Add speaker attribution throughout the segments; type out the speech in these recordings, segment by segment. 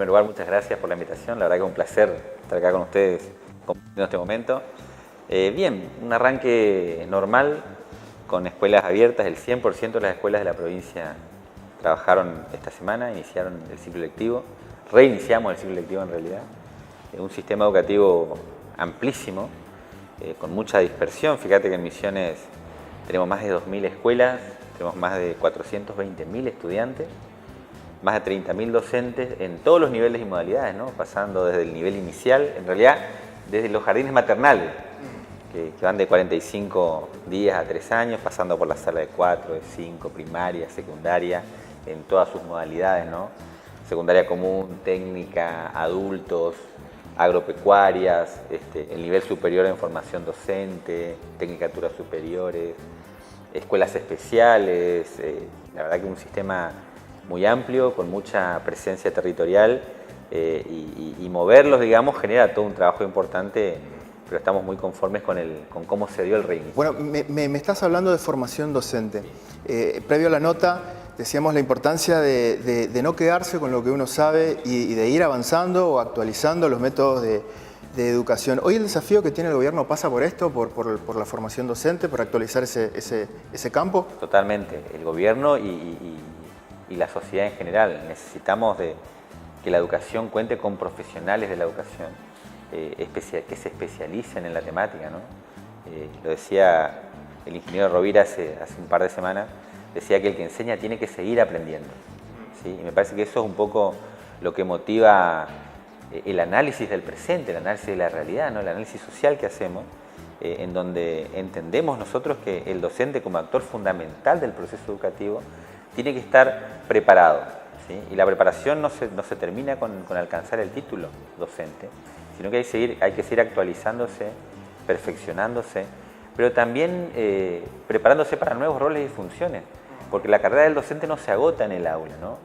Speaker 1: primer lugar, muchas gracias por la invitación. La verdad que es un placer estar acá con ustedes compartiendo este momento. Bien, un arranque normal con escuelas abiertas. El 100% de las escuelas de la provincia trabajaron esta semana, iniciaron el ciclo lectivo. Reiniciamos el ciclo lectivo en realidad. Un sistema educativo amplísimo, con mucha dispersión. Fíjate que en Misiones tenemos más de 2.000 escuelas, tenemos más de 420.000 estudiantes, más de 30.000 docentes en todos los niveles y modalidades, ¿no? Pasando desde el nivel inicial, en realidad desde los jardines maternales, que van de 45 días a 3 años, pasando por la sala de 4, de 5, primaria, secundaria, en todas sus modalidades, ¿no? Secundaria común, técnica, adultos, agropecuarias, el nivel superior en formación docente, tecnicaturas superiores, escuelas especiales, la verdad que un sistema muy amplio, con mucha presencia territorial y moverlos, digamos, genera todo un trabajo importante, pero estamos muy conformes con cómo se dio el reinicio.
Speaker 2: Bueno, me estás hablando de formación docente. Previo a la nota decíamos la importancia de no quedarse con lo que uno sabe y de ir avanzando o actualizando los métodos de educación. Hoy el desafío que tiene el gobierno pasa por esto, por la formación docente, por actualizar ese campo.
Speaker 1: Totalmente. El gobierno y la sociedad en general. Necesitamos que la educación cuente con profesionales de la educación que se especialicen en la temática, ¿no? Lo decía el ingeniero Rovira hace un par de semanas, decía que el que enseña tiene que seguir aprendiendo, ¿sí? Y me parece que eso es un poco lo que motiva el análisis del presente, el análisis de la realidad, ¿no? El análisis social que hacemos, en donde entendemos nosotros que el docente como actor fundamental del proceso educativo tiene que estar preparado, ¿sí? Y la preparación no se termina con alcanzar el título docente, sino que hay que seguir actualizándose, perfeccionándose, pero también preparándose para nuevos roles y funciones, porque la carrera del docente no se agota en el aula, ¿no?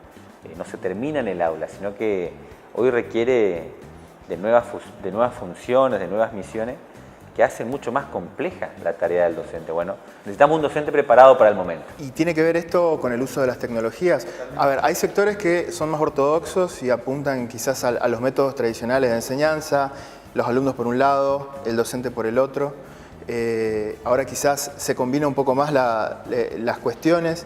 Speaker 1: No se termina en el aula, sino que hoy requiere de nuevas funciones, de nuevas misiones, que hacen mucho más compleja la tarea del docente. Bueno, necesitamos un docente preparado para el momento.
Speaker 2: ¿Y tiene que ver esto con el uso de las tecnologías? A ver, hay sectores que son más ortodoxos y apuntan quizás a los métodos tradicionales de enseñanza, los alumnos por un lado, el docente por el otro. Ahora quizás se combina un poco más las cuestiones.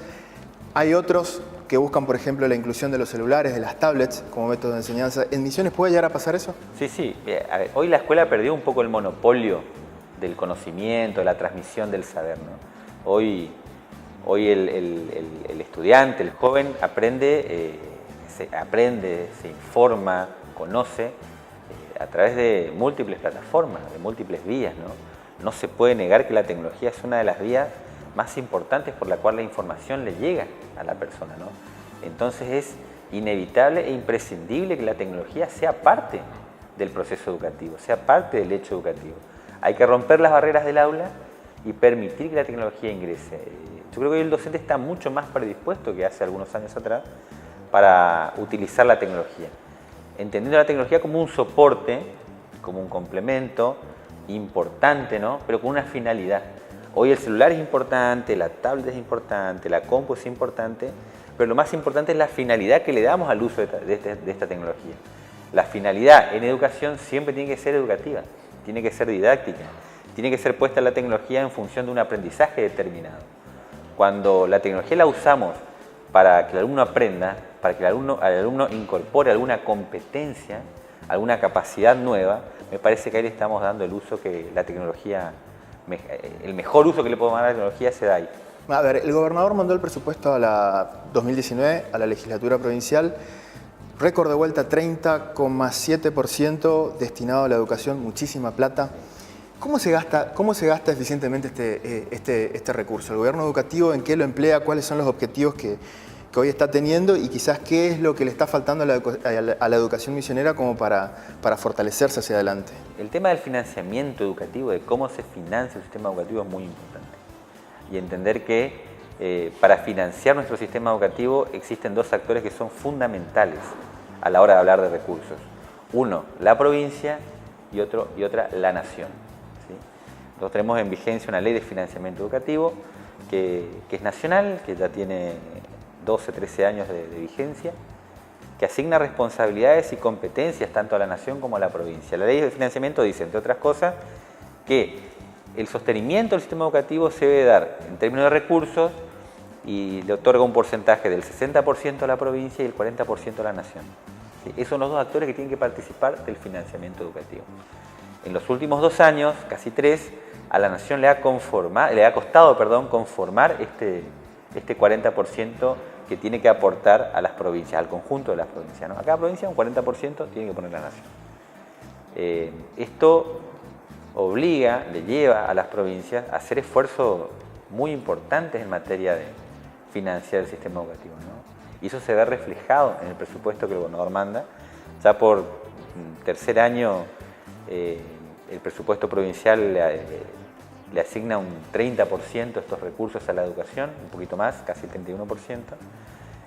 Speaker 2: Hay otros que buscan, por ejemplo, la inclusión de los celulares, de las tablets como método de enseñanza. ¿En Misiones puede llegar a pasar eso?
Speaker 1: Sí. A ver, hoy la escuela perdió un poco el monopolio del conocimiento, de la transmisión del saber, ¿no? Hoy el estudiante, el joven, aprende, se informa, conoce a través de múltiples plataformas, de múltiples vías, ¿no? No se puede negar que la tecnología es una de las vías más importantes por la cual la información le llega a la persona, ¿no? Entonces es inevitable e imprescindible que la tecnología sea parte del proceso educativo, sea parte del hecho educativo. Hay que romper las barreras del aula y permitir que la tecnología ingrese. Yo creo que hoy el docente está mucho más predispuesto que hace algunos años atrás para utilizar la tecnología, entendiendo la tecnología como un soporte, como un complemento importante, ¿no? Pero con una finalidad. Hoy el celular es importante, la tablet es importante, la compu es importante, pero lo más importante es la finalidad que le damos al uso de esta tecnología. La finalidad en educación siempre tiene que ser educativa, tiene que ser didáctica, tiene que ser puesta la tecnología en función de un aprendizaje determinado. Cuando la tecnología la usamos para que el alumno aprenda, para que el alumno incorpore alguna competencia, alguna capacidad nueva, me parece que ahí le estamos dando el uso que la tecnología, el mejor uso que le podemos dar a la tecnología se da ahí.
Speaker 2: A ver, el gobernador mandó el presupuesto a la 2019, a la legislatura provincial, récord de vuelta 30,7% destinado a la educación, muchísima plata. ¿Cómo se gasta eficientemente este recurso? ¿El gobierno educativo en qué lo emplea? ¿Cuáles son los objetivos que hoy está teniendo? Y quizás qué es lo que le está faltando a la educación misionera como para fortalecerse hacia adelante.
Speaker 1: El tema del financiamiento educativo, de cómo se financia el sistema educativo es muy importante. Y entender que para financiar nuestro sistema educativo existen dos actores que son fundamentales a la hora de hablar de recursos. Uno, la provincia y otra, la nación, ¿sí? Nosotros tenemos en vigencia una ley de financiamiento educativo que es nacional, que ya tiene 12, 13 años de vigencia, que que asigna responsabilidades y competencias tanto a la nación como a la provincia. La ley de financiamiento dice, entre otras cosas, que el sostenimiento del sistema educativo se debe dar en términos de recursos y le otorga un porcentaje del 60% a la provincia y el 40% a la nación. ¿Sí? Esos son los dos actores que tienen que participar del financiamiento educativo. En los últimos 2 años, casi 3, a la nación le ha costado conformar este 40% que tiene que aportar a las provincias, al conjunto de las provincias, ¿no? A cada provincia un 40% tiene que poner la nación. Esto obliga, le lleva a las provincias a hacer esfuerzos muy importantes en materia de financiar el sistema educativo, ¿no? Y eso se ve reflejado en el presupuesto que el gobernador manda. Ya por tercer año el presupuesto provincial le asigna un 30% de estos recursos a la educación, un poquito más, casi el 31%.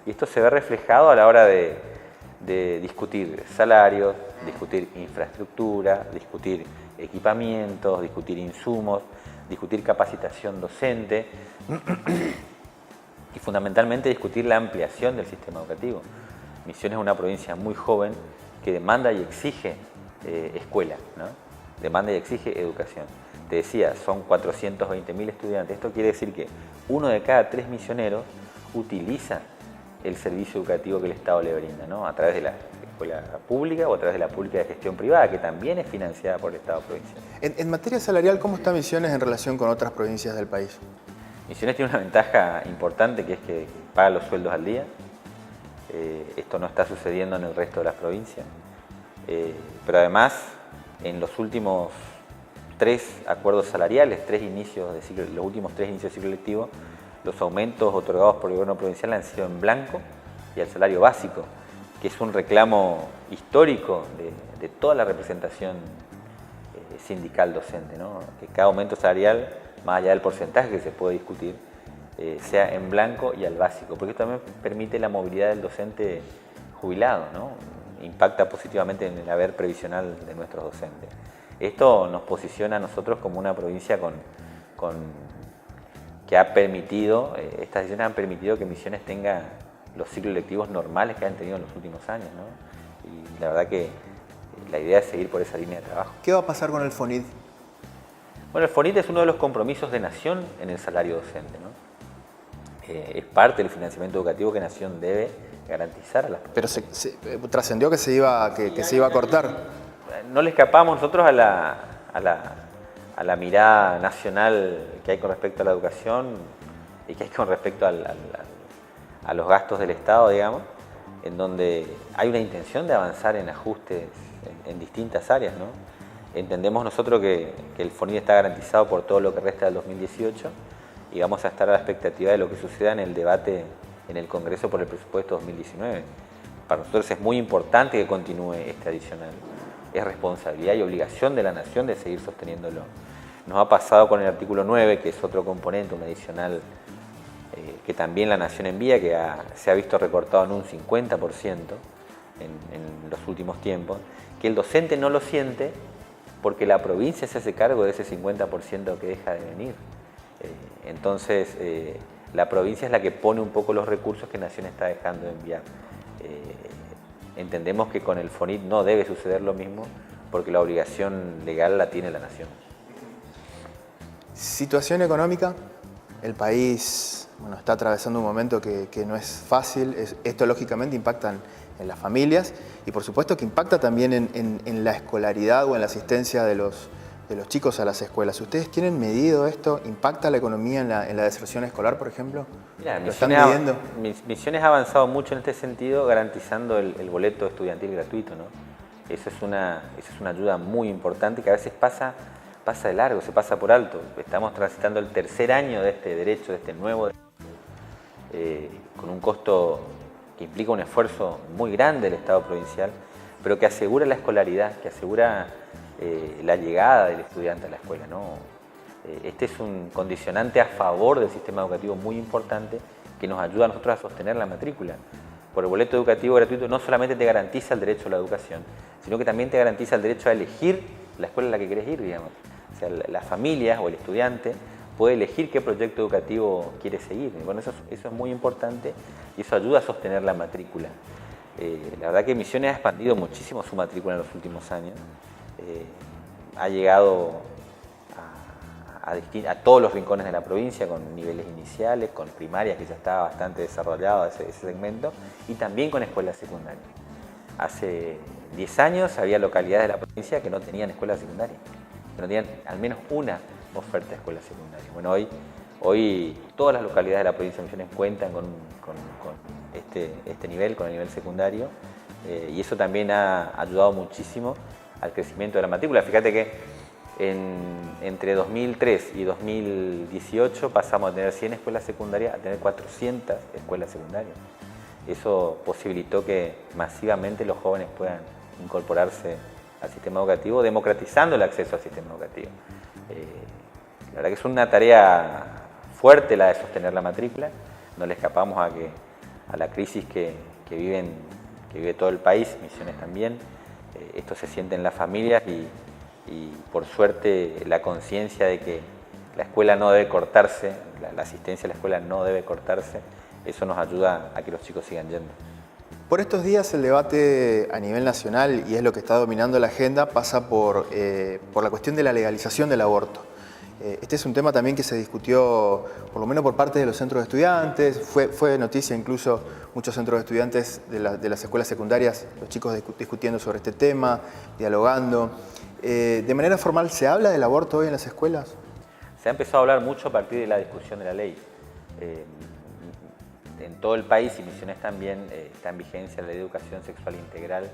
Speaker 1: Y esto se ve reflejado a la hora de discutir salarios, discutir infraestructura, discutir equipamientos, discutir insumos, discutir capacitación docente y fundamentalmente discutir la ampliación del sistema educativo. Misiones es una provincia muy joven que demanda y exige escuela, ¿no? Demanda y exige educación. Te decía, son 420.000 estudiantes. Esto quiere decir que 1 de cada 3 misioneros utiliza el servicio educativo que el Estado le brinda, ¿no? A través de la escuela pública o a través de la pública de gestión privada, que también es financiada por el Estado provincial.
Speaker 2: En materia salarial, ¿cómo está Misiones en relación con otras provincias del país?
Speaker 1: Misiones tiene una ventaja importante, que es que paga los sueldos al día. Esto no está sucediendo en el resto de las provincias. Pero además, en los últimos 3 acuerdos salariales, los últimos 3 inicios de ciclo lectivo, los aumentos otorgados por el gobierno provincial han sido en blanco y al salario básico, que es un reclamo histórico de toda la representación sindical docente, ¿no? Que cada aumento salarial, más allá del porcentaje que se puede discutir, sea en blanco y al básico, porque esto también permite la movilidad del docente jubilado, ¿no? Impacta positivamente en el haber previsional de nuestros docentes. Esto nos posiciona a nosotros como una provincia que ha permitido, estas decisiones han permitido que Misiones tenga los ciclos lectivos normales que han tenido en los últimos años, ¿no? Y la verdad que la idea es seguir por esa línea de trabajo.
Speaker 2: ¿Qué va a pasar con el FONIT?
Speaker 1: Bueno, el FONIT es uno de los compromisos de Nación en el salario docente, ¿no? Es parte del financiamiento educativo que Nación debe garantizar a las provincias.
Speaker 2: Pero trascendió que se iba a cortar.
Speaker 1: No le escapamos nosotros a la mirada nacional que hay con respecto a la educación y que hay con respecto a los gastos del Estado, digamos, en donde hay una intención de avanzar en ajustes en distintas áreas, ¿no? Entendemos nosotros que el FONIT está garantizado por todo lo que resta del 2018 y vamos a estar a la expectativa de lo que suceda en el debate en el Congreso por el presupuesto 2019. Para nosotros es muy importante que continúe este adicional. Es responsabilidad y obligación de la Nación de seguir sosteniéndolo. Nos ha pasado con el artículo 9, que es otro componente, un adicional que también la Nación envía, que se ha visto recortado en un 50% en los últimos tiempos, que el docente no lo siente porque la provincia se hace cargo de ese 50% que deja de venir. Entonces, la provincia es la que pone un poco los recursos que Nación está dejando de enviar. Entendemos que con el FONIT no debe suceder lo mismo porque la obligación legal la tiene la Nación.
Speaker 2: Situación económica, el país está atravesando un momento que no es fácil. Esto lógicamente impacta en las familias y por supuesto que impacta también en la escolaridad o en la asistencia de los chicos a las escuelas. ¿Ustedes tienen medido esto? ¿Impacta la economía en la deserción escolar, por ejemplo?
Speaker 1: Mira,
Speaker 2: ¿Lo están midiendo?
Speaker 1: Misiones ha avanzado mucho en este sentido, garantizando el boleto estudiantil gratuito, ¿no? Eso es una ayuda muy importante que a veces pasa de largo, se pasa por alto. Estamos transitando el tercer año de este derecho, de este nuevo derecho, con un costo que implica un esfuerzo muy grande del Estado provincial, pero que asegura la escolaridad, que asegura la llegada del estudiante a la escuela, ¿no? Este es un condicionante a favor del sistema educativo muy importante que nos ayuda a nosotros a sostener la matrícula. Por el boleto educativo gratuito no solamente te garantiza el derecho a la educación, sino que también te garantiza el derecho a elegir la escuela a la que querés ir, digamos. O sea, la familia o el estudiante puede elegir qué proyecto educativo quiere seguir. Y bueno, eso es muy importante y eso ayuda a sostener la matrícula. La verdad que Misiones ha expandido muchísimo su matrícula en los últimos años. Ha llegado a todos los rincones de la provincia con niveles iniciales, con primarias que ya estaba bastante desarrollado ese segmento, y también con escuelas secundarias. Hace 10 años había localidades de la provincia que no tenían escuelas secundarias, que no tenían al menos una oferta de escuelas secundarias. Bueno, hoy todas las localidades de la provincia de Misiones cuentan con este nivel, con el nivel secundario, y eso también ha ayudado muchísimo al crecimiento de la matrícula. Fíjate que entre 2003 y 2018 pasamos de tener 100 escuelas secundarias a tener 400 escuelas secundarias. Eso posibilitó que masivamente los jóvenes puedan incorporarse al sistema educativo, democratizando el acceso al sistema educativo. La verdad que es una tarea fuerte la de sostener la matrícula. No le escapamos a la crisis que vive todo el país, Misiones también. Esto se siente en las familias y por suerte la conciencia de que la escuela no debe cortarse, la asistencia a la escuela no debe cortarse, eso nos ayuda a que los chicos sigan yendo.
Speaker 2: Por estos días el debate a nivel nacional, y es lo que está dominando la agenda, pasa por la cuestión de la legalización del aborto. Este es un tema también que se discutió, por lo menos por parte de los centros de estudiantes, fue noticia incluso muchos centros de estudiantes de las escuelas secundarias, los chicos discutiendo sobre este tema, dialogando. ¿De manera formal se habla del aborto hoy en las escuelas?
Speaker 1: Se ha empezado a hablar mucho a partir de la discusión de la ley. En todo el país y Misiones también está en vigencia la Ley de Educación Sexual Integral,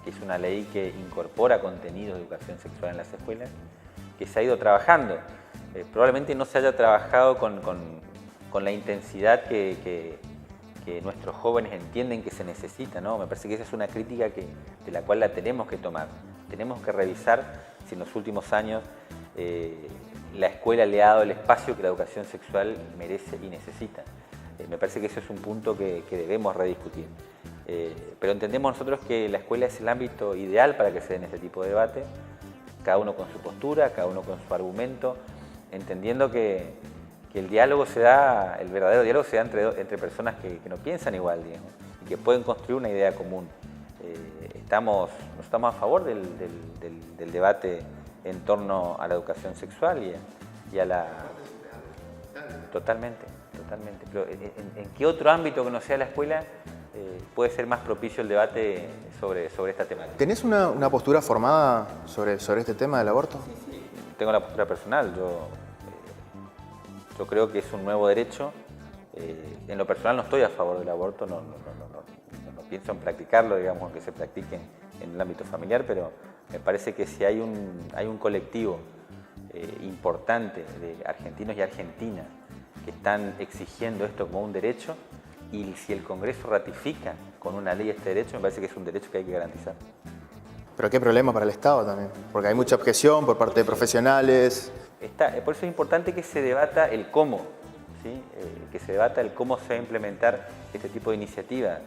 Speaker 1: que es una ley que incorpora contenidos de educación sexual en las escuelas, que se ha ido trabajando. Probablemente no se haya trabajado con la intensidad que nuestros jóvenes entienden que se necesita, ¿no? Me parece que esa es una crítica de la cual la tenemos que tomar. Tenemos que revisar si en los últimos años la escuela le ha dado el espacio que la educación sexual merece y necesita. Me parece que eso es un punto que debemos rediscutir. Pero entendemos nosotros que la escuela es el ámbito ideal para que se den este tipo de debate, cada uno con su postura, cada uno con su argumento, entendiendo que el diálogo se da, el verdadero diálogo se da entre personas que no piensan igual, digamos, y que pueden construir una idea común. No estamos a favor del debate en torno a la educación sexual y a la... Totalmente. Pero ¿en qué otro ámbito que no sea la escuela puede ser más propicio el debate sobre esta temática?
Speaker 2: ¿Tenés una postura formada sobre este tema del aborto?
Speaker 1: Sí. Tengo la postura personal. Yo creo que es un nuevo derecho. En lo personal no estoy a favor del aborto, no pienso en practicarlo, digamos, que se practique en el ámbito familiar, pero me parece que si hay un colectivo importante de argentinos y argentinas que están exigiendo esto como un derecho, y si el Congreso ratifica con una ley este derecho, me parece que es un derecho que hay que garantizar.
Speaker 2: Pero qué problema para el Estado también, porque hay mucha objeción por parte de profesionales.
Speaker 1: Por eso es importante que se debata el cómo, ¿sí? Que se debata el cómo se va a implementar este tipo de iniciativa,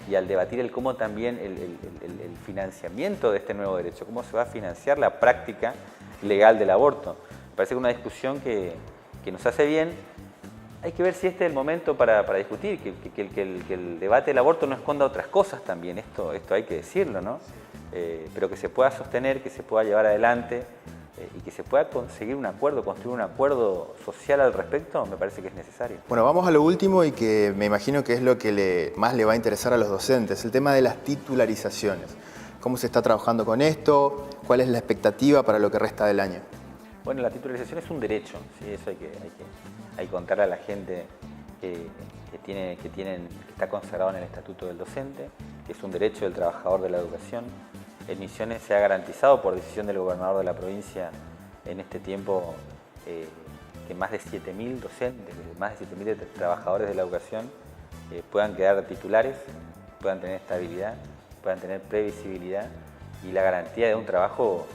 Speaker 1: y al debatir el cómo también el financiamiento de este nuevo derecho, cómo se va a financiar la práctica legal del aborto. Me parece que es una discusión que nos hace bien. Hay que ver si este es el momento para discutir, que el debate del aborto no esconda otras cosas también, esto hay que decirlo, ¿no? Pero que se pueda sostener, que se pueda llevar adelante y que se pueda conseguir un acuerdo, construir un acuerdo social al respecto, me parece que es necesario.
Speaker 2: Bueno, vamos a lo último y que me imagino que es lo que más le va a interesar a los docentes, el tema de las titularizaciones. ¿Cómo se está trabajando con esto? ¿Cuál es la expectativa para lo que resta del año?
Speaker 1: Bueno, la titularización es un derecho, ¿sí? Eso hay que contarle a la gente que está consagrado en el Estatuto del Docente, que es un derecho del trabajador de la educación. En Misiones se ha garantizado por decisión del gobernador de la provincia en este tiempo que más de 7.000 docentes, más de 7.000 trabajadores de la educación puedan quedar titulares, puedan tener estabilidad, puedan tener previsibilidad y la garantía de un trabajo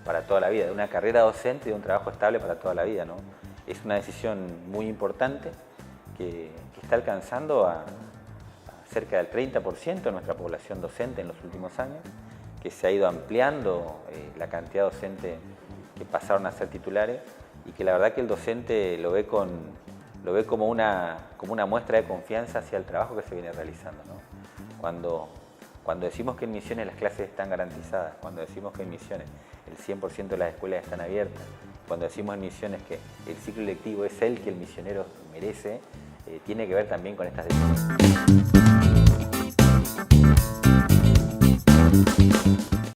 Speaker 1: para toda la vida, de una carrera docente y de un trabajo estable para toda la vida, ¿no? Es una decisión muy importante que está alcanzando a cerca del 30% de nuestra población docente en los últimos años, que se ha ido ampliando la cantidad de docentes que pasaron a ser titulares y que la verdad que el docente lo ve lo ve como una muestra de confianza hacia el trabajo que se viene realizando, ¿no? Cuando decimos que en Misiones las clases están garantizadas, cuando decimos que en Misiones el 100% de las escuelas están abiertas, cuando decimos en Misiones que el ciclo lectivo es el que el misionero merece, tiene que ver también con estas decisiones.